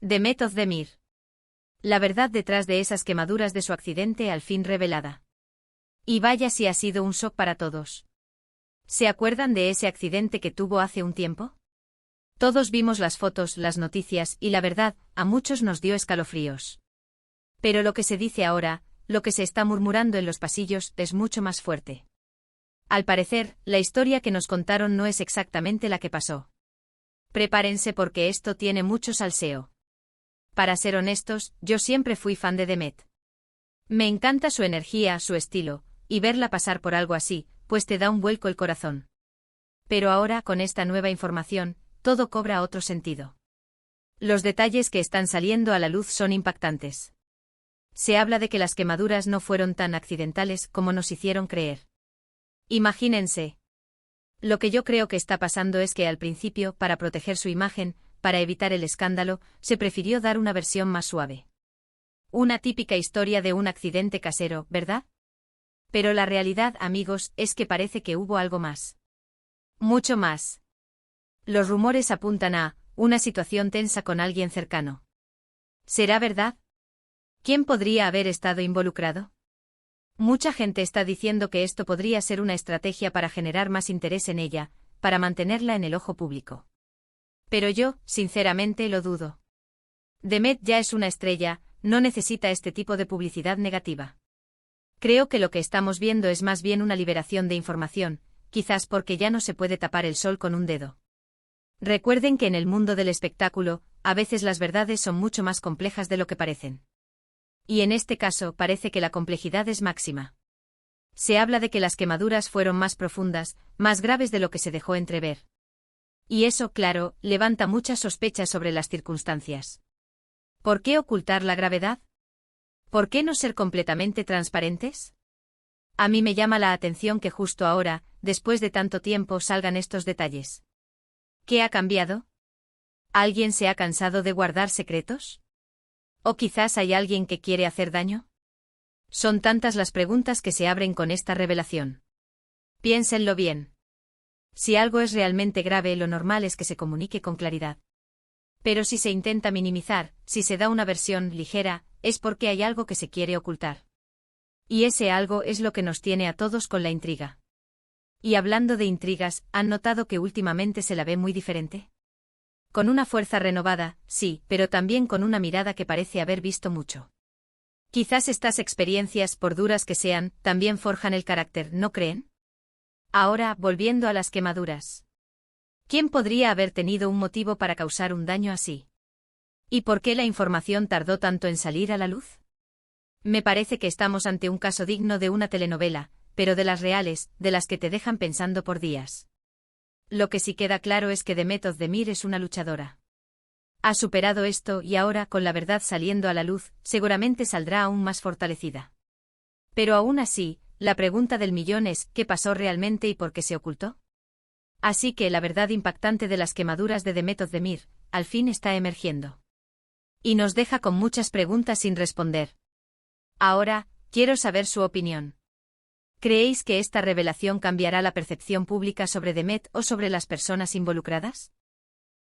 Demet Özdemir. La verdad detrás de esas quemaduras de su accidente al fin revelada. Y vaya si ha sido un shock para todos. ¿Se acuerdan de ese accidente que tuvo hace un tiempo? Todos vimos las fotos, las noticias y la verdad, a muchos nos dio escalofríos. Pero lo que se dice ahora, lo que se está murmurando en los pasillos, es mucho más fuerte. Al parecer, la historia que nos contaron no es exactamente la que pasó. Prepárense porque esto tiene mucho salseo. Para ser honestos, yo siempre fui fan de Demet. Me encanta su energía, su estilo, y verla pasar por algo así, pues te da un vuelco el corazón. Pero ahora, con esta nueva información, todo cobra otro sentido. Los detalles que están saliendo a la luz son impactantes. Se habla de que las quemaduras no fueron tan accidentales como nos hicieron creer. Imagínense. Lo que yo creo que está pasando es que al principio, para proteger su imagen, para evitar el escándalo, se prefirió dar una versión más suave. Una típica historia de un accidente casero, ¿verdad? Pero la realidad, amigos, es que parece que hubo algo más. Mucho más. Los rumores apuntan a una situación tensa con alguien cercano. ¿Será verdad? ¿Quién podría haber estado involucrado? Mucha gente está diciendo que esto podría ser una estrategia para generar más interés en ella, para mantenerla en el ojo público. Pero yo, sinceramente, lo dudo. Demet ya es una estrella, no necesita este tipo de publicidad negativa. Creo que lo que estamos viendo es más bien una liberación de información, quizás porque ya no se puede tapar el sol con un dedo. Recuerden que en el mundo del espectáculo, a veces las verdades son mucho más complejas de lo que parecen. Y en este caso parece que la complejidad es máxima. Se habla de que las quemaduras fueron más profundas, más graves de lo que se dejó entrever. Y eso, claro, levanta muchas sospechas sobre las circunstancias. ¿Por qué ocultar la gravedad? ¿Por qué no ser completamente transparentes? A mí me llama la atención que justo ahora, después de tanto tiempo, salgan estos detalles. ¿Qué ha cambiado? ¿Alguien se ha cansado de guardar secretos? ¿O quizás hay alguien que quiere hacer daño? Son tantas las preguntas que se abren con esta revelación. Piénsenlo bien. Si algo es realmente grave, lo normal es que se comunique con claridad. Pero si se intenta minimizar, si se da una versión ligera, es porque hay algo que se quiere ocultar. Y ese algo es lo que nos tiene a todos con la intriga. Y hablando de intrigas, ¿han notado que últimamente se la ve muy diferente? Con una fuerza renovada, sí, pero también con una mirada que parece haber visto mucho. Quizás estas experiencias, por duras que sean, también forjan el carácter, ¿no creen? Ahora, volviendo a las quemaduras. ¿Quién podría haber tenido un motivo para causar un daño así? ¿Y por qué la información tardó tanto en salir a la luz? Me parece que estamos ante un caso digno de una telenovela, pero de las reales, de las que te dejan pensando por días. Lo que sí queda claro es que Demet Özdemir es una luchadora. Ha superado esto y ahora, con la verdad saliendo a la luz, seguramente saldrá aún más fortalecida. Pero aún así, la pregunta del millón es, ¿qué pasó realmente y por qué se ocultó? Así que la verdad impactante de las quemaduras de Demet Özdemir, al fin está emergiendo. Y nos deja con muchas preguntas sin responder. Ahora, quiero saber su opinión. ¿Creéis que esta revelación cambiará la percepción pública sobre Demet o sobre las personas involucradas?